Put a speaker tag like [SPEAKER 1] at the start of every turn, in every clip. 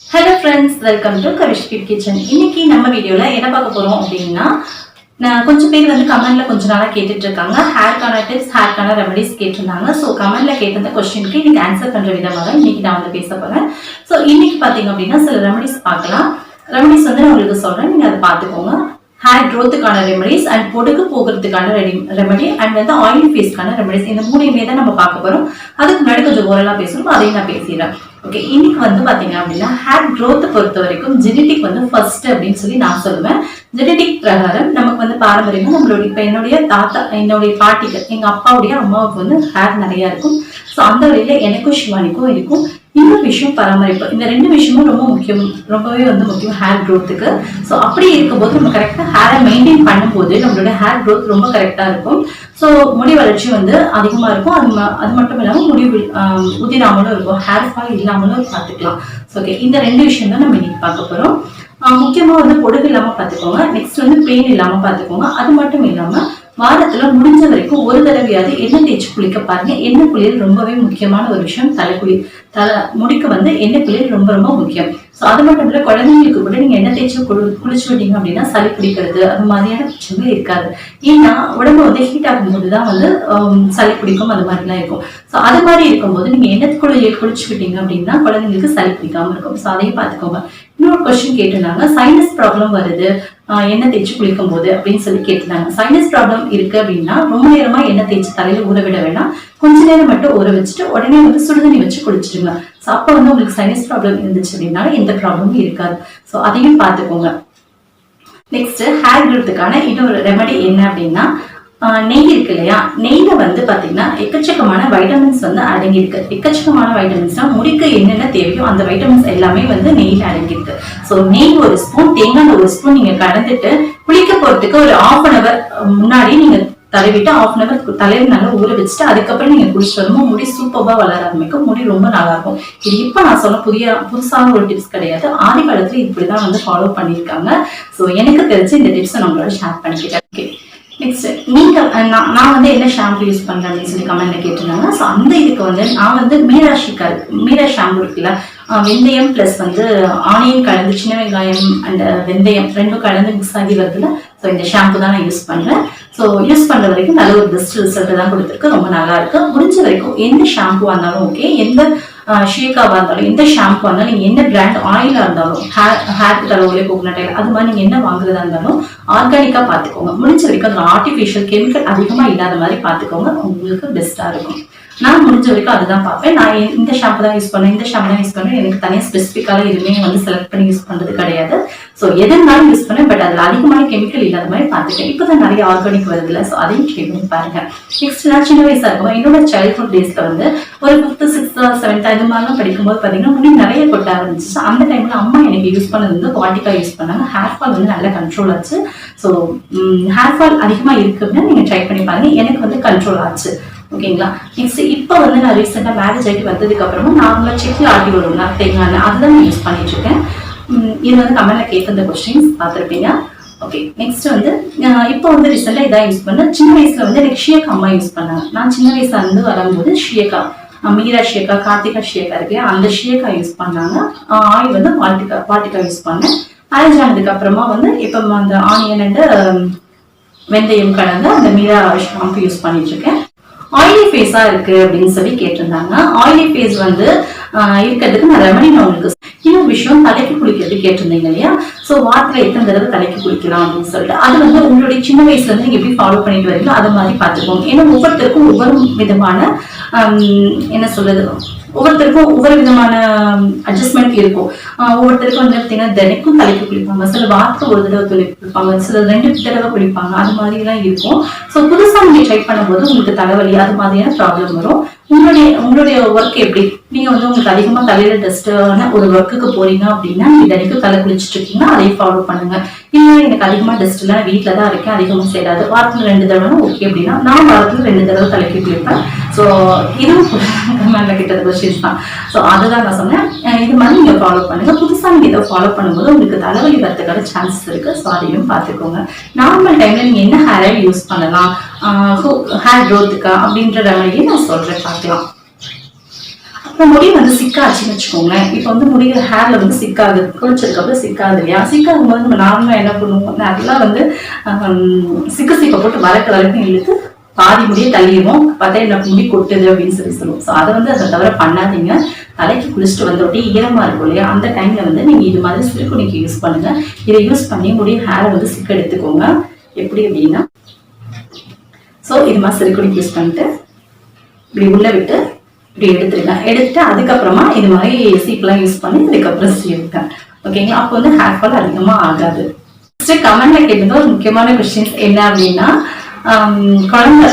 [SPEAKER 1] Hello friends, welcome to shevaanikarthikeyan. இன்னைக்கு நம்ம வீடியோல என்ன பார்க்க போறோம் அப்படின்னா நான் கொஞ்சம் பேர் வந்து கமெண்ட்ல கொஞ்ச நாளா கேட்டுட்டு இருக்காங்க ஹேர்க்கான டிப்ஸ் ஹேர்க்கான ரெமெடிஸ் கேட்டிருந்தாங்க. ஸோ கமெண்ட்ல கேட்ட கொஸ்டினுக்கு இன்னைக்கு ஆன்சர் பண்ற விதமாக தான் இன்னைக்கு நான் வந்து பேச போறேன். ஸோ இன்னைக்கு பாத்தீங்க அப்படின்னா சில ரெமெடிஸ் பார்க்கலாம். ரெமெடிஸ் வந்து நான் உங்களுக்கு சொல்றேன், நீங்க அதை பார்த்துக்கோங்க. ஹேர் க்ரோத்துக்கான ரெமெடிஸ் அண்ட் பொடுகு போகிறதுக்கான ரெமெடி அண்ட் வந்து ஆயில் ஃபேஸ்க்கான ரெமெடிஸ், இந்த மூணையுமே தான் நம்ம பார்க்க போறோம். அதுக்கு முன்னாடி கொஞ்சம் ஓரலா பேசணும், அதையும் நான் பேசிடுறேன். ஓகே, இன்னைக்கு வந்து பாத்தீங்க அப்படின்னா ஹேர் க்ரோத் பொறுத்த வரைக்கும் ஜெனடிக் வந்து ஃபர்ஸ்ட் அப்படின்னு சொல்லி நான் சொல்லுவேன். ஜெனடிக் பிரகாரம் நமக்கு வந்து பாரம்பரியமா நம்மளுடைய இப்ப என்னுடைய தாத்தா என்னுடைய பாட்டிக்கு எங்க அப்பாவுடைய அம்மாவுக்கு வந்து ஹேர் நிறைய இருக்கும். ஸோ அந்த வழியில எனக்கும் சிவானிக்கும் இருக்கும். இன்னொரு விஷயம் பராமரிப்பு, இந்த ரெண்டு விஷயமும் ரொம்ப முக்கியம், ரொம்பவே வந்து முக்கியம் ஹேர் க்ரோத்துக்கு. ஸோ அப்படி இருக்கும்போது நம்ம கரெக்டாக ஹேரை மெயின்டைன் பண்ணும்போது நம்மளோட ஹேர் க்ரோத் ரொம்ப கரெக்டாக இருக்கும். ஸோ முடி வளர்ச்சி வந்து அதிகமாக இருக்கும். அது மட்டும் இல்லாமல் முடி உதிராமலும் இருக்கும், ஹேர் ஃபால் இல்லாமலும் பார்த்துக்கலாம். ஸோ ஓகே, இந்த ரெண்டு விஷயம் தான் நம்ம இன்னைக்கு பார்க்க போகிறோம். முக்கியமாக வந்து பொடுகு இல்லாமல் பார்த்துக்கோங்க. நெக்ஸ்ட் வந்து பெயின் இல்லாமல் பார்த்துக்கோங்க. அது மட்டும் இல்லாமல் வாரத்துல முடிஞ்ச வரைக்கும் ஒரு தடவையாவது எண்ணெய் தேய்ச்சி குளிக்க பாருங்க. எண்ணெய் குளியல் ரொம்பவே முக்கியமான ஒரு விஷயம். முடிக்கு வந்து எண்ணெய் குளியல் ரொம்ப ரொம்ப முக்கியம். ஸோ அது மட்டும் இல்ல, குழந்தைங்களுக்கு கூட நீங்க எண்ணெய் தேய்ச்சி குளிச்சு விட்டீங்க அப்படின்னா சளி பிடிக்கிறது அது மாதிரியான பிரச்சனைகள் இருக்காது. ஏன்னா உடம்பு வந்து ஹீட் ஆகும் போதுதான் வந்து சளி பிடிக்கும், அது மாதிரிலாம் இருக்கும். ஸோ அது மாதிரி இருக்கும்போது நீங்க எண்ணெய் குளியல் குளிச்சு விட்டீங்க அப்படின்னா குழந்தைங்களுக்கு சளி பிடிக்காம இருக்கும். ஸோ அதையும் பார்த்துக்கோங்க. இன்னொரு கொஸ்டின் கேட்டிருந்தாங்க, சைனஸ் ப்ராப்ளம் வருது எண்ணெய் தேய்ச்சி குளிக்கும் போது அப்படின்னு சொல்லி கேட்டிருந்தாங்க. சைனஸ் ப்ராப்ளம் இருக்கு அப்படின்னா ரொம்ப நேரமா எண்ணெய் தேய்ச்சி தலையில ஊற விட வேண்டாம். கொஞ்ச நேரம் மட்டும் ஊற வச்சுட்டு உடனே வந்து சுடுதண்ணி வச்சு குளிச்சிடுங்க. ஸோ அப்போ வந்து உங்களுக்கு சைனஸ் ப்ராப்ளம் இருந்துச்சு அப்படின்னா எந்த ப்ராப்ளமும் இருக்காது. ஸோ அதையும் பார்த்துக்கோங்க. நெக்ஸ்ட் ஹேர் க்ரோத்துக்கான இன்னொரு ரெமெடி என்ன அப்படின்னா நெய் இருக்கு இல்லையா, நெய்ல வந்து பாத்தீங்கன்னா எக்கச்சக்கமான வைட்டமின்ஸ் வந்து அடங்கியிருக்கு. எக்கச்சக்கமான வைட்டமின்ஸ்னா முடிக்கு என்னென்ன தேவையோ அந்த வைட்டமின்ஸ் எல்லாமே வந்து நெய்ல அடங்கியிருக்கு. ஸோ நெய் ஒரு ஸ்பூன், தேங்காய் ஒரு ஸ்பூன் நீங்க கலந்துட்டு குளிக்க போறதுக்கு ஒரு 1/2 hour முன்னாடி நீங்க தடவிட்டு 1/2 hour தலையில நல்லா ஊற வச்சுட்டு அதுக்கப்புறம் நீங்க குளிச்சுட்டு வரும்போது முடி சூப்பரா வளர ஆரம்பிக்கும், முடி ரொம்ப நல்லா இருக்கும். இது இப்ப நான் சொன்ன புதுசான ஒரு டிப்ஸ் கிடையாது. ஆதி காலத்துல இப்படிதான் வந்து ஃபாலோ பண்ணிருக்காங்க. ஸோ எனக்கு தெரிஞ்சு இந்த டிப்ஸை நம்மளோட ஷேர் பண்ணிக்கிட்டேன். ஓகே, நெக்ஸ்ட் நீங்க நான் வந்து என்ன ஷாம்பு யூஸ் பண்றேன் அப்படின்னு சொல்லி கமெண்ட்ல கேட்டிருந்தாங்க. ஸோ அந்த இதுக்கு வந்து நான் வந்து மீரா ஷாம்பு இருக்குல்ல, வெந்தயம் பிளஸ் வந்து ஆனியன் கலந்து சின்ன வெங்காயம் அண்ட் வெந்தயம் ரெண்டும் கலந்து மிக்ஸ் ஆகி வருதுல, ஸோ இந்த ஷாம்பு தான் நான் யூஸ் பண்றேன். ஸோ யூஸ் பண்ற வரைக்கும் நல்ல ஒரு பெஸ்ட் ரிசல்ட் தான் கொடுத்துருக்கு, ரொம்ப நல்லா இருக்கு. முடிஞ்ச வரைக்கும் எந்த ஷாம்புவா இருந்தாலும் ஓகே, எந்த ஷேக்காவா இருந்தாலும் எந்த ஷாம்புவா இருந்தாலும் நீங்க என்ன பிராண்ட் ஆயிலா இருந்தாலும் ஹேர் தடவை கோகனட் ஆயில் அது மாதிரி நீங்க என்ன வாங்குறதா இருந்தாலும் ஆர்கானிக்கா பாத்துக்கோங்க. முடிஞ்ச வரைக்கும் அந்த ஆர்டிபிஷியல் கெமிக்கல் அதிகமா இல்லாத மாதிரி பாத்துக்கோங்க, உங்களுக்கு பெஸ்டா இருக்கும். நான் முடிஞ்ச வரைக்கும் அதுதான் பார்ப்பேன். நான் இந்த ஷாம்பு தான் யூஸ் பண்ணேன், இந்த ஷாம்பு தான் யூஸ் பண்ணேன், எனக்கு தனியாக ஸ்பெசிஃபிக்காக எதுவுமே வந்து செலக்ட் பண்ணி யூஸ் பண்றது கிடையாது. ஸோ எதுனாலும் யூஸ் பண்ணேன், பட் அதில் அதிகமான கெமிக்கல் இல்லாத மாதிரி பார்த்துக்கேன். இப்போதான் நிறைய ஆர்கானிக் வருதுல, ஸோ அதையும் ட்ரை பண்ணி பாருங்க. நெக்ஸ்ட் நான் சின்ன வயசா இருக்கும் என்னோட சைல்ட்ஹுட் டேஸ்ல வந்து ஒரு 5th 6th 7th அது மாதிரிலாம் படிக்கும்போது பார்த்தீங்கன்னா முடி நிறைய கொட்ட ஆரம்பிச்சு. அந்த டைம்ல அம்மா எனக்கு யூஸ் பண்ணது வந்து வாட்டிக்கா யூஸ் பண்ணாங்க. ஹேர் ஃபால் வந்து நல்ல கண்ட்ரோல் ஆச்சு. ஸோ ஹேர் ஃபால் அதிகமாக இருக்கு அப்படின்னா நீங்க ட்ரை பண்ணி பாருங்க, எனக்கு வந்து கண்ட்ரோல் ஆச்சு. ஓகேங்களா. நெக்ஸ்ட் இப்போ வந்து நான் ரீசெண்டா மேரேஜ் ஆகிட்டு வந்ததுக்கு அப்புறமா நார்மலா செக்ல ஆட்டி வருவோம்னா தேங்காய் அதுதான் யூஸ் பண்ணிட்டு இருக்கேன். இது வந்து கமெண்ட்ல கேட்க கொஸ்டின்ஸ் பார்த்துருப்பீங்க. ஓகே, நெக்ஸ்ட் வந்து இப்போ வந்து ரீசெண்டா இதான் யூஸ் பண்ணேன். சின்ன வயசுல வந்து எனக்கு ஷியக்கா அம்மா யூஸ் பண்ணாங்க. நான் சின்ன வயசுல இருந்து வரும்போது ஷியக்கா மீரா ஷியக்கா கார்த்திகா ஷியக்கா இருக்கு, அந்த ஷியக்கா யூஸ் பண்ணாங்க. ஆயில் வந்து வாட்டிக்கா யூஸ் பண்ணேன். மேரேஜ் ஆனதுக்கு அப்புறமா வந்து இப்போ அந்த ஆனியன் அண்ட் வெந்தயம் கலந்து அந்த மீரா ஷாம்பு யூஸ் பண்ணிட்டு இருக்கேன். ஆயிலி ஃபேஸா இருக்கு அப்படின்னு சொல்லி கேட்டிருந்தாங்க. ஆயிலி ஃபேஸ் வந்து இருக்கிறதுக்கு நான் ரெமடி நான் உங்களுக்கு இன்னொரு விஷயம், தலைக்கு குளிக்கிறது கேட்டிருந்தீங்க இல்லையா. ஸோ வாரத்துல எத்தனை தடவை தலைக்கு குளிக்கலாம் அப்படின்னு சொல்லிட்டு அது வந்து உங்களுடைய சின்ன வயசுல இருந்து நீங்க எப்படி ஃபாலோ பண்ணிட்டு வரீங்களோ அது மாதிரி பார்த்துக்கோங்க. ஏன்னா ஒவ்வொருத்தருக்கும் ஒவ்வொரு விதமான என்ன சொல்றது, ஒவ்வொருத்தருக்கும் ஒவ்வொரு விதமான அட்ஜஸ்ட்மெண்ட் இருக்கும். ஒவ்வொருத்தருக்கும் வந்து பார்த்தீங்கன்னா தினைக்கும் தலைக்கு குளிப்பாங்க, சில வாரத்துக்கு ஒரு தடவை தலைக்கு குளிப்பாங்க, சில 2 தடவை குளிப்பாங்க, அது மாதிரி எல்லாம் இருக்கும். ஸோ புதுசா நீங்க ட்ரை பண்ணும்போது உங்களுக்கு தலைவலி அது மாதிரியான ப்ராப்ளம் வரும். உங்களுடைய ஒர்க் எப்படி, நீங்க வந்து உங்களுக்கு அதிகமா தலையில டஸ்டான ஒரு ஒர்க்குக்கு போறீங்க அப்படின்னா நீங்க தினைக்கும் தலை குளிச்சுட்டு இருக்கீங்கன்னா அதையும் ஃபாலோ பண்ணுங்க. இல்ல எனக்கு அதிகமா டஸ்ட் இல்ல, வீட்டுல தான் இருக்கேன், அதிகமா செய்யாது, வாரத்துல 2 தடவை ஓகே அப்படின்னா நான் வாரத்துல 2 தடவை தலைக்கு குளிப்பேன். ஸோ இதுவும் கிட்ட கொஸ்டின்ஸ் தான். ஸோ அதுதான் நான் சொன்னேன், இது மாதிரி நீங்க ஃபாலோ பண்ணுங்க. புதுசா நீங்க இதை ஃபாலோ பண்ணும்போது உங்களுக்கு தலைவலி வரதுக்கான சான்சஸ் இருக்கு. ஸோ அதையும் பார்த்துக்கோங்க. நார்மல் டைம்ல நீங்க என்ன ஹேர் ஆயில் யூஸ் பண்ணலாம் ஹேர் க்ரோத்துக்கா அப்படின்ற ரெமடியை நான் சொல்றேன், பார்க்கலாம். அப்புறம் முடி வந்து சிக்காச்சுன்னு வச்சுக்கோங்களேன். இப்போ வந்து முடிகிற ஹேர்ல வந்து சிக்காது, குளிச்சதுக்கப்புறம் சிக்காது இல்லையா? சிக்காகும் போது நம்ம நார்மலா என்ன பண்ணுவோம், நல்லா வந்து சீப்பை போட்டு வளர்க்க இழுத்து பாதி முடியை தள்ளிடுவோம். பார்த்தா என்ன முடி கொட்டுது அப்படின்னு சொல்லுவோம். ஸோ அதை வந்து அதை தவிர பண்ணாதீங்க. தலைக்கு குளிச்சுட்டு வந்த உடனே ஈரமா இருக்கும் இல்லையா, அந்த டைம்ல வந்து நீங்க இது மாதிரி சிலிக்கோனிக்கு யூஸ் பண்ணுங்க. இதை யூஸ் பண்ணி முடிய ஹேரை வந்து சிக்க எடுத்துக்கோங்க. எப்படி அப்படின்னா, ஸோ இது மாதிரி சிலிக்கோனிக் யூஸ் பண்ணிட்டு இப்படி உள்ள விட்டு இப்படி எடுத்துட்டு அதுக்கப்புறமா இது மாதிரி சீப்பெல்லாம் யூஸ் பண்ணி அதுக்கப்புறம் சீவுங்க. ஓகேங்களா? அப்போ வந்து ஹேர் ஃபால் அதிகமா ஆகாது. கமெண்ட்ல கேட்டது ஒரு முக்கியமான கொஸ்டின்ஸ் என்ன அப்படின்னா, குழந்தை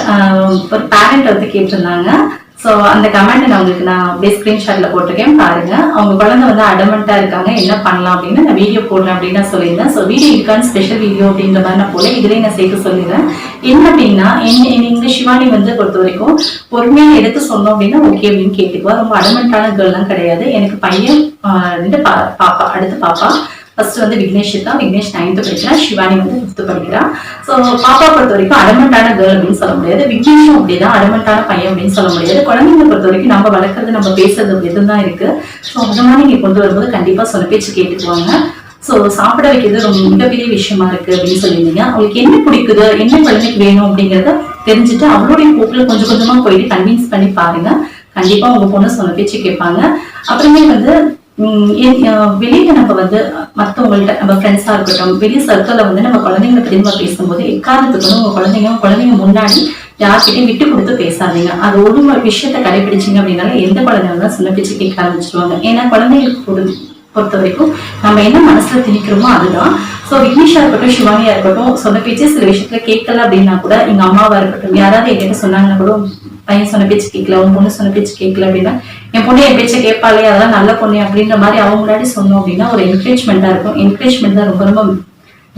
[SPEAKER 1] ஒரு பேரண்ட் வந்து கேட்டிருந்தாங்க. ஸோ அந்த கமெண்ட் நான் உங்களுக்கு நான் அப்படியே ஸ்கிரீன்ஷாட்ல போட்டிருக்கேன் பாருங்க. அவங்க குழந்தை வந்து அடமெண்டா இருக்காங்க, என்ன பண்ணலாம் அப்படின்னு நான் வீடியோ போடுறேன் அப்படின்னு நான் சொல்லியிருந்தேன். ஸோ வீடியோ இருக்கான்னு ஸ்பெஷல் வீடியோ அப்படின்ற மாதிரி நான் போல இதுலேயே நான் சேர்த்து சொல்லிடுறேன். என்ன அப்படின்னா, இந்த சிவானி வந்து பொறுத்த வரைக்கும் பொறுமையா எடுத்து சொன்னோம் அப்படின்னா ஓகே அப்படின்னு கேட்டுக்குவா. ரொம்ப அடமெண்டான கேர்லாம் கிடையாது. எனக்கு பையன் 2 பாப்பா, அடுத்து பாப்பா. ஃபர்ஸ்ட் வந்து விக்னேஷ் தான். விக்னேஷ் 9th படிக்கிறான், சிவானி வந்து 5th படிக்கிறான். ஸோ பாப்பா பொறுத்த வரைக்கும் அடமெண்டான கேர்ள் அப்படின்னு சொல்ல முடியாது, விக்னேஷும் அப்படிதான் அடமெண்டான பையன் அப்படின்னு சொல்ல முடியாது. குழந்தைங்களை பொறுத்த வரைக்கும் நம்ம வளர்க்கறது நம்ம பேசுறது எதுதான் இருக்கு. ஸோ அந்த மாதிரி நீங்க கொண்டு வரும்போது கண்டிப்பா சொன்ன பேச்சு கேட்டுக்குவாங்க. ஸோ சாப்பிட வைக்கிறது ரொம்ப மிகப்பெரிய விஷயமா இருக்கு அப்படின்னு சொல்லியிருந்தீங்க. அவங்களுக்கு என்ன பிடிக்குது, என்ன குழந்தைக்கு வேணும் அப்படிங்கிறத தெரிஞ்சுட்டு அவங்களுடைய போக்குல கொஞ்சம் கொஞ்சமா போயிட்டு கன்வின்ஸ் பண்ணி பாருங்க. கண்டிப்பா உங்க பொண்ணு சொன்ன பேச்சு கேட்பாங்க. அப்புறமே வந்து வெளியில நம்ம வந்து மத்தவங்கள்ட்ட நம்ம ஃப்ரெண்ட்ஸா இருக்கட்டும், வெளிய சர்க்கிள்ல வந்து நம்ம குழந்தைங்களை பத்தி நம்ம பேசும்போது எக்காரணத்துக்கு வந்து உங்க குழந்தைங்க முன்னாடி யார்கிட்டையும் விட்டு கொடுத்து பேசாதீங்க. அது ஒரு விஷயத்த கடைபிடிச்சிங்க அப்படின்னால எந்த குழந்தைங்க சொன்ன பேச்சு கேட்க ஆரம்பிச்சிருவாங்க. ஏன்னா குழந்தைங்களுக்கு பொறுத்த வரைக்கும் நம்ம என்ன மனசுல திணிக்கிறோமோ அதுதான். ஸோ விக்னேஷா இருக்கட்டும், சிவானியா இருக்கட்டும், சொன்ன பேச்சு சில விஷயத்துல கேட்கல அப்படின்னா கூட, எங்க அம்மாவா இருக்கட்டும், யாராவது என்கிட்ட சொன்னாங்கன்னா கூட பையன் சொன்ன பேச்சு கேட்கல, உன் பொண்ணு சொன்ன பேச்சு கேட்கல அப்படின்னா, என் பொண்ணு என் பேச்சை கேட்பாளே, அதெல்லாம் நல்ல பொண்ணு அப்படின்ற மாதிரி அவங்க முன்னாடி சொன்னோம் அப்படின்னா ஒரு என்கரேஜ்மெண்டா இருக்கும். என்கரேஜ்மெண்ட் தான்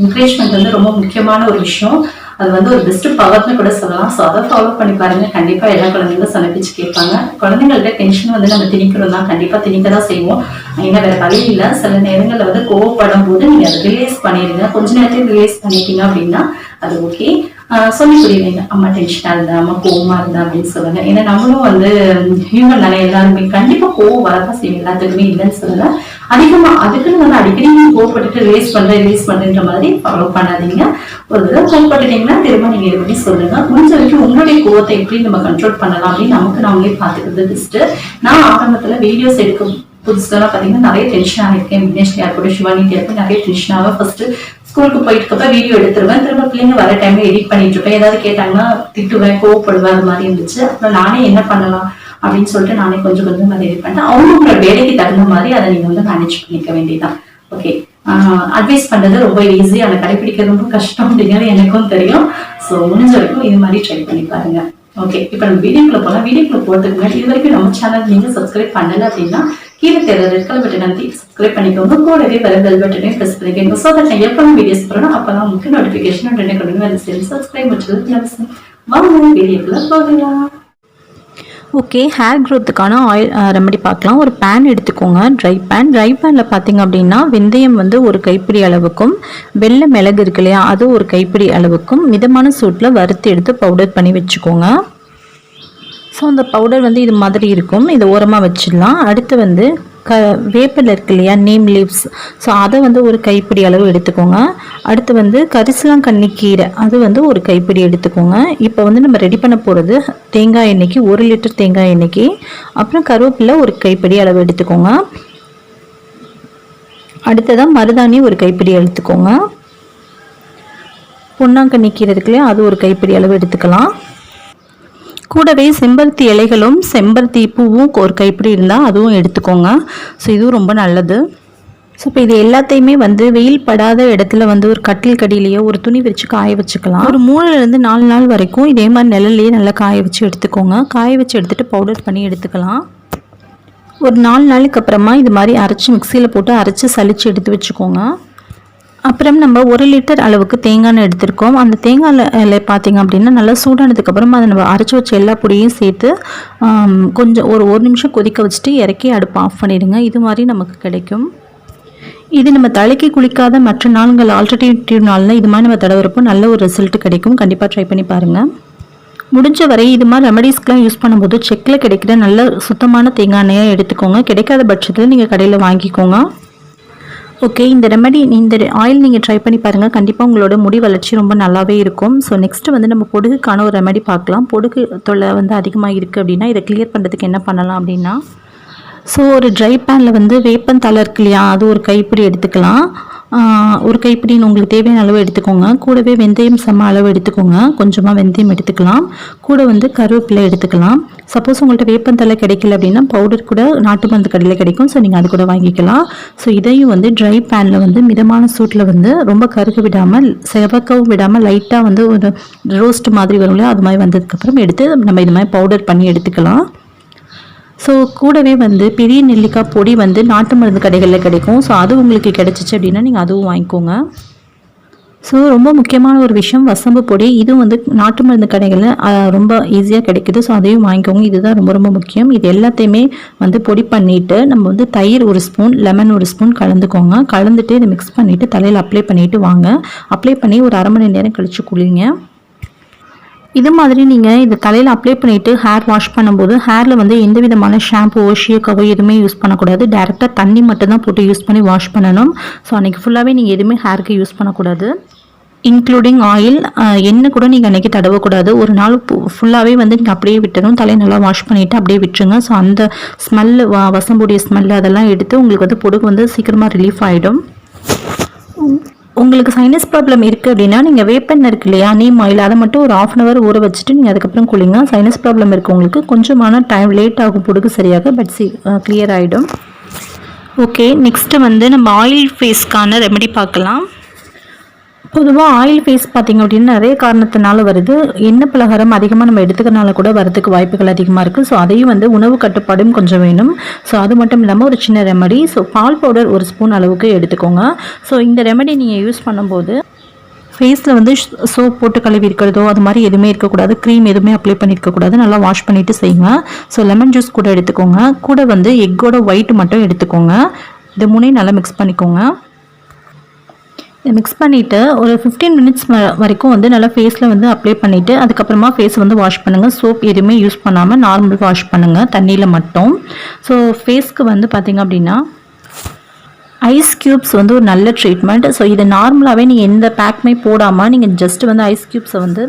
[SPEAKER 1] என்கரேஜ்மெண்ட் வந்து ரொம்ப முக்கியமான ஒரு விஷயம். அது வந்து ஒரு பெஸ்ட் பவர்னு கூட சொல்லலாம். ஸோ அதை ஃபாலோ பண்ணி பாருங்க. கண்டிப்பா எல்லா குழந்தைங்களும் சொன்ன பேச்சு கேட்பாங்க. குழந்தைங்கள்ட்ட டென்ஷன் வந்து நம்ம திணிக்கிறோம் தான், கண்டிப்பா திணிக்கதான் செய்வோம். ஏன்னா வேற வழி இல்லை. சில நேரங்கள்ல வந்து கோவப்படும் போது நீங்க அதை ரிலீஸ் பண்ணிடுங்க. கொஞ்ச நேரத்தையும் ரிலீஸ் பண்ணிட்டீங்க அப்படின்னா அது ஓகே. சொல்லி புரியுவீங்க, அம்மா டென்ஷனா இருந்தா, அம்மா கோவமா இருந்தா அப்படின்னு சொல்லுங்க. ஏன்னா நம்மளும் வந்து ஹியூமன் தானே, எல்லாருமே கண்டிப்பா கோவம் வரதான் செய்யும், எல்லாத்துக்குமே இல்லைன்னு சொல்லல. அதிகமா அதுக்குன்னு வந்து அடிக்கடி கோவப்பட்டுட்டு ரிலீஸ் பண்றேன்ற மாதிரி ஃபாலோ பண்ணாதீங்க. ஒரு தடவை கோவப்பட்டுட்டீங்கன்னா திரும்ப நீங்க இதை பத்தி சொல்லுங்க. முடிஞ்ச வரைக்கும் உங்களுடைய கோவத்தை எப்படி நம்ம கண்ட்ரோல் பண்ணலாம் அப்படின்னு நமக்கு நாமளே பாத்துக்கிறது பெஸ்ட். நான் ஆரம்பத்துல வீடியோஸ் எடுக்கும் புதுசுலாம் பாத்தீங்கன்னா நிறைய டென்ஷன் ஆகிருக்கேன். விக்னேஷ் கூட சிவானிக்கு இருக்கும் நிறைய டென்ஷன் ஆகும். ஃபர்ஸ்ட் ஸ்கூலுக்கு போயிட்டு வீடியோ எடுத்துருவேன். திரும்ப பிள்ளைங்க வர டைம்ல எடிட் பண்ணிட்டு இருப்பேன். ஏதாவது கேட்டாங்கன்னா திட்டுவேன், கோவப்படுவேன், அது மாதிரி இருந்துச்சு. அப்புறம் நானே என்ன பண்ணலாம் அப்படின்னு சொல்லிட்டு நானே கொஞ்சம் கொஞ்சம் அதை எடிட் பண்ணிட்டேன். அவங்களோட வேலைக்கு தகுந்த மாதிரி அதை நீங்க வந்து மேனேஜ் பண்ணிக்க வேண்டியதான். ஓகே, அட்வைஸ் பண்றது ரொம்ப ஈஸி, அதை கடைபிடிக்கிறது ரொம்ப கஷ்டம் அப்படிங்கிறது எனக்கும் தெரியும். ஸோ முடிஞ்ச வரைக்கும் இது மாதிரி ட்ரை பண்ணி பாருங்க. ஓகே, இப்போ நம்ம வீடியோக்குள்ள போகலாம். வீடியோக்குள்ள போறதுக்கு முன்னாடி இது வரைக்கும் நம்ம சேனல் நீங்க சப்ஸ்கிரைப் பண்ணல அப்படின்னா கீழே தெரியற ரெட் கலர் பட்டன் அழுத்தி சப்ஸ்கிரைப் பண்ணிக்கோங்க. கூடவே வர பெல் பட்டனையும் பிரஸ் பண்ணிக்கோங்க. ஸோ தட் நான் எப்போ வீடியோஸ் போறோம் அப்பதான் உங்களுக்கு நோட்டிபிகேஷன் உடனே கொடுங்க. அதை சேர்ந்து சப்ஸ்கிரைப் வச்சது வாங்க வீடியோக்குள்ள போகலாம்.
[SPEAKER 2] ஓகே, ஹேர் க்ரோத்துக்கான ஆயில் ரெமெடி பார்க்கலாம். ஒரு பேன் எடுத்துக்கோங்க, ட்ரை பேனில் பார்த்தீங்க அப்படின்னா வெந்தயம் வந்து ஒரு கைப்பிடி அளவுக்கும், வெள்ளை மிளகு இருக்கு இல்லையா, அது ஒரு கைப்பிடி அளவுக்கும் மிதமான சூட்டில் வறுத்து எடுத்து பவுடர் பண்ணி வச்சுக்கோங்க. ஸோ அந்த பவுடர் வந்து இது மாதிரி இருக்கும், இதை ஓரமாக வச்சிடலாம். அடுத்து வந்து வேப்பில் இருக்கு இல்லையா, நீம் லீவ்ஸ், ஸோ அதை வந்து ஒரு கைப்பிடி அளவு எடுத்துக்கோங்க. அடுத்து வந்து கரிசலாங்கண்ணி கீரை, அது வந்து ஒரு கைப்பிடி எடுத்துக்கோங்க. இப்போ வந்து நம்ம ரெடி பண்ண போகிறது தேங்காய் எண்ணெய்க்கு 1 லிட்டர் தேங்காய் எண்ணெய்க்கு. அப்புறம் கருவேப்பிலை ஒரு கைப்பிடி அளவு எடுத்துக்கோங்க. அடுத்ததான் மருதாணி ஒரு கைப்பிடி எடுத்துக்கோங்க. பொன்னாங்கண்ணி கீரை இருக்கு இல்லையா, அது ஒரு கைப்பிடி அளவு எடுத்துக்கலாம். கூடவே செம்பருத்தி இலைகளும் செம்பருத்தி பூவும் ஒரு கைப்பிடி இருந்தால் அதுவும் எடுத்துக்கோங்க. ஸோ இதுவும் ரொம்ப நல்லது. ஸோ இப்போ இது எல்லாத்தையுமே வந்து வெயில் படாத இடத்துல வந்து ஒரு கட்டில் கடியிலேயோ ஒரு துணி வச்சு காய வச்சுக்கலாம். ஒரு 3 to 4 நாள் வரைக்கும் இதே மாதிரி நிழல்லையே நல்லா காய வச்சு எடுத்துக்கோங்க. காய வச்சு எடுத்துகிட்டு பவுடர் பண்ணி எடுத்துக்கலாம். ஒரு 4 நாளுக்கு அப்புறமா இது மாதிரி அரைச்சி மிக்சியில் போட்டு அரைச்சி சளிச்சு எடுத்து வச்சுக்கோங்க. அப்புறம் நம்ம 1 லிட்டர் அளவுக்கு தேங்காய் எண்ணெய் எடுத்திருக்கோம். அந்த தேங்காய் எண்ணெய் பார்த்திங்க அப்படின்னா நல்லா சூடானதுக்கப்புறமா அதை நம்ம அரைச்சி வச்ச எல்லா பொடியும் சேர்த்து கொஞ்சம் ஒரு நிமிஷம் கொதிக்க வச்சுட்டு இறக்கி அடுப்பு ஆஃப் பண்ணிடுங்க. இது மாதிரி நமக்கு கிடைக்கும். இது நம்ம தலைக்கு குளிக்காத மற்ற நாள்கள் ஆல்டர்னேட்டிவ் நாளில் இது மாதிரி நம்ம தடவுறப்போ நல்ல ஒரு ரிசல்ட் கிடைக்கும். கண்டிப்பாக ட்ரை பண்ணி பாருங்கள். முடிஞ்ச வரை இது மாதிரி ரெமடிஸ்க்கெலாம் யூஸ் பண்ணும்போது செக்கில் கிடைக்கிற நல்ல சுத்தமான தேங்காய் எண்ணெயாக எடுத்துக்கோங்க. கிடைக்காத பட்சத்தில் நீங்கள் கடையில் வாங்கிக்கோங்க. ஓகே, இந்த ரெமெடி இந்த ஆயில் நீங்கள் ட்ரை பண்ணி பாருங்கள். கண்டிப்பாக உங்களோட முடி வளர்ச்சி ரொம்ப நல்லாவே இருக்கும். ஸோ நெக்ஸ்ட்டு வந்து நம்ம பொடுகுக்கான ஒரு ரெமெடி பார்க்கலாம். பொடுகு தொல்லை வந்து அதிகமாக இருக்குது அப்படின்னா இதை கிளியர் பண்ணுறதுக்கு என்ன பண்ணலாம் அப்படின்னா, ஸோ ஒரு ட்ரை பேனில் வந்து வேப்பந்தழை இருக்கு இல்லையா, அது ஒரு கைப்பிடி எடுத்துக்கலாம். ஒரு கைப்பிடின்னு உங்களுக்கு தேவையான அளவு எடுத்துக்கோங்க. கூடவே வெந்தயம் சம அளவு எடுத்துக்கோங்க. கொஞ்சமாக வெந்தயம் எடுத்துக்கலாம். கூட வந்து கருவேப்பிலை எடுத்துக்கலாம். சப்போஸ் உங்கள்கிட்ட வேப்பந்தழை கிடைக்கல அப்படின்னா பவுடர் கூட நாட்டு மருந்து கடையில் கிடைக்கும். ஸோ நீங்கள் அது கூட வாங்கிக்கலாம். ஸோ இதையும் வந்து ட்ரை பேனில் வந்து மிதமான சூட்டில் வந்து ரொம்ப கருக விடாமல் செவக்கவும் விடாமல் லைட்டாக வந்து ஒரு ரோஸ்ட் மாதிரி வரும் இல்லையா, அது மாதிரி வந்ததுக்கப்புறம் எடுத்து நம்ம இது மாதிரி பவுடர் பண்ணி எடுத்துக்கலாம். ஸோ கூடவே வந்து பெரிய நெல்லிக்காய் பொடி வந்து நாட்டு மருந்து கடைகளில் கிடைக்கும். ஸோ அது உங்களுக்கு கிடச்சிச்சு அப்படின்னா நீங்கள் அதுவும் வாங்கிக்கோங்க. ஸோ ரொம்ப முக்கியமான ஒரு விஷயம் வசம்பு பொடி. இதுவும் வந்து நாட்டு மருந்து கடைகளில் ரொம்ப ஈஸியாக கிடைக்குது. ஸோ அதையும் வாங்கிக்கோங்க. இதுதான் ரொம்ப ரொம்ப முக்கியம். இது எல்லாத்தையுமே வந்து பொடி பண்ணிவிட்டு நம்ம வந்து தயிர் 1 ஸ்பூன், லெமன் 1 ஸ்பூன் கலந்துக்கோங்க. கலந்துட்டு இதை மிக்ஸ் பண்ணிவிட்டு தலையில் அப்ளை பண்ணிவிட்டு வாங்க. அப்ளை பண்ணி ஒரு அரை மணி நேரம் கழித்து குளிங்க. இது மாதிரி நீங்கள் இதை தலையில் அப்ளை பண்ணிவிட்டு ஹேர் வாஷ் பண்ணும்போது ஹேரில் வந்து எந்த விதமான ஷாம்புவோ ஷீக்காவோ எதுவுமே யூஸ் பண்ணக்கூடாது. டேரெக்டாக தண்ணி மட்டும்தான் போட்டு யூஸ் பண்ணி வாஷ் பண்ணணும். ஸோ அன்றைக்கி ஃபுல்லாகவே நீங்கள் எதுவுமே ஹேருக்கு யூஸ் பண்ணக்கூடாது, இன்க்ளூடிங் ஆயில். எண்ணெய் கூட நீங்கள் அன்றைக்கி தடவக்கூடாது. ஒரு நாள் ஃபுல்லாகவே வந்து நீங்கள் அப்படியே விட்டுணும். தலையை நல்லா வாஷ் பண்ணிவிட்டு அப்படியே விட்டுருங்க. ஸோ அந்த ஸ்மெல்லு வசம்புடைய ஸ்மெல்லு அதெல்லாம் எடுத்து உங்களுக்கு வந்து பொடுகு வந்து சீக்கிரமாக ரிலீஃப் ஆகிடும். உங்களுக்கு சைனஸ் ப்ராப்ளம் இருக்குது அப்படின்னா நீங்கள் வேப்பெண்ணெய் இருக்கு இல்லையா, நீம் ஆயில், அதை மட்டும் ஒரு 1/2 hour ஊற வச்சுட்டு நீங்கள் அதுக்கப்புறம் குளிங்க. சைனஸ் ப்ராப்ளம் இருக்கவங்களுக்கு கொஞ்சமான டைம் லேட் ஆகும் பொடுகு சரியாக, பட் கிளியர் ஆகிடும். ஓகே, நெக்ஸ்ட்டு வந்து நம்ம ஆயில் ஃபேஸ்க்கான ரெமெடி பார்க்கலாம். பொதுவாக ஆயில் ஃபேஸ் பார்த்திங்க அப்படின்னா நிறைய காரணத்தினால வருது. எண்ணெய் பலகாரம் அதிகமாக நம்ம எடுத்துக்கிறனால கூட வரதுக்கு வாய்ப்புகள் அதிகமாக இருக்குது. ஸோ அதையும் வந்து உணவு கட்டுப்பாடும் கொஞ்சம் வேணும். ஸோ அது மட்டும் இல்லாமல் ஒரு சின்ன ரெமெடி. ஸோ பால் பவுடர் 1 ஸ்பூன் அளவுக்கு எடுத்துக்கோங்க. ஸோ இந்த ரெமெடி நீங்கள் யூஸ் பண்ணும்போது ஃபேஸில் வந்து சோப் போட்டு கழுவி இருக்கிறதோ அது மாதிரி எதுவுமே இருக்கக்கூடாது. க்ரீம் எதுவுமே அப்ளை பண்ணியிருக்கக்கூடாது. நல்லா வாஷ் பண்ணிவிட்டு செய்யுங்க. ஸோ லெமன் ஜூஸ் கூட எடுத்துக்கோங்க. கூட வந்து எக்கோட ஒயிட் மட்டும் எடுத்துக்கோங்க. இது 3 நல்லா மிக்ஸ் பண்ணிக்கோங்க. மிக்ஸ் பண்ணிவிட்டு ஒரு 15 மினிட்ஸ் வரைக்கும் வந்து நல்லா ஃபேஸில் வந்து அப்ளை பண்ணிவிட்டு அதுக்கப்புறமா ஃபேஸ் வந்து வாஷ் பண்ணுங்கள். சோப் எதுவுமே யூஸ் பண்ணாமல் நார்மல் வாஷ் பண்ணுங்கள், தண்ணியில் மட்டும். ஸோ ஃபேஸ்க்கு வந்து பார்த்திங்க அப்படின்னா ஐஸ் க்யூப்ஸ் வந்து ஒரு நல்ல ட்ரீட்மெண்ட். ஸோ இதை நார்மலாகவே நீங்கள் எந்த பேக்குமே போடாமல் நீங்கள் ஜஸ்ட் வந்து ஐஸ் க்யூப்ஸை வந்து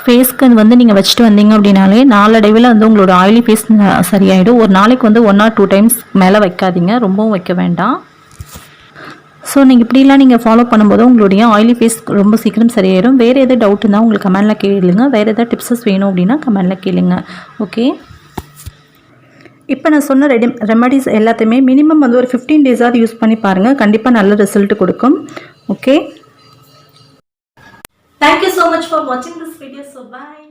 [SPEAKER 2] ஃபேஸ்க்கு வந்து நீங்கள் வச்சுட்டு வந்தீங்க அப்படின்னாலே நாளடைவில் வந்து உங்களோட ஆயிலி ஃபேஸ் சரியாயிடும். ஒரு நாளைக்கு வந்து 1 or 2 டைம்ஸ் மேலே வைக்காதீங்க, ரொம்பவும் வைக்க வேண்டாம். ஸோ நீங்கள் இப்படிலாம் நீங்கள் ஃபாலோ பண்ணும்போது உங்களுடைய ஆயிலி ஃபேஸ் ரொம்ப சீக்கிரம் சரியாயிடும். வேறு எதாவது டவுட் இருந்தால் உங்களுக்கு கமெண்டில் கேளுங்க. வேறு எதாவது டிப்ஸஸ் வேணும் அப்படின்னா கமெண்டில் கேளுங்க. ஓகே, இப்போ நான் சொன்ன ரெமடிஸ் எல்லாத்தையுமே மினிமம் வந்து ஒரு 15 டேஸாவது யூஸ் பண்ணி பாருங்கள். கண்டிப்பாக நல்ல ரிசல்ட் கொடுக்கும். Okay,
[SPEAKER 1] thank you so much for வாட்சிங் திஸ் வீடியோ. So bye.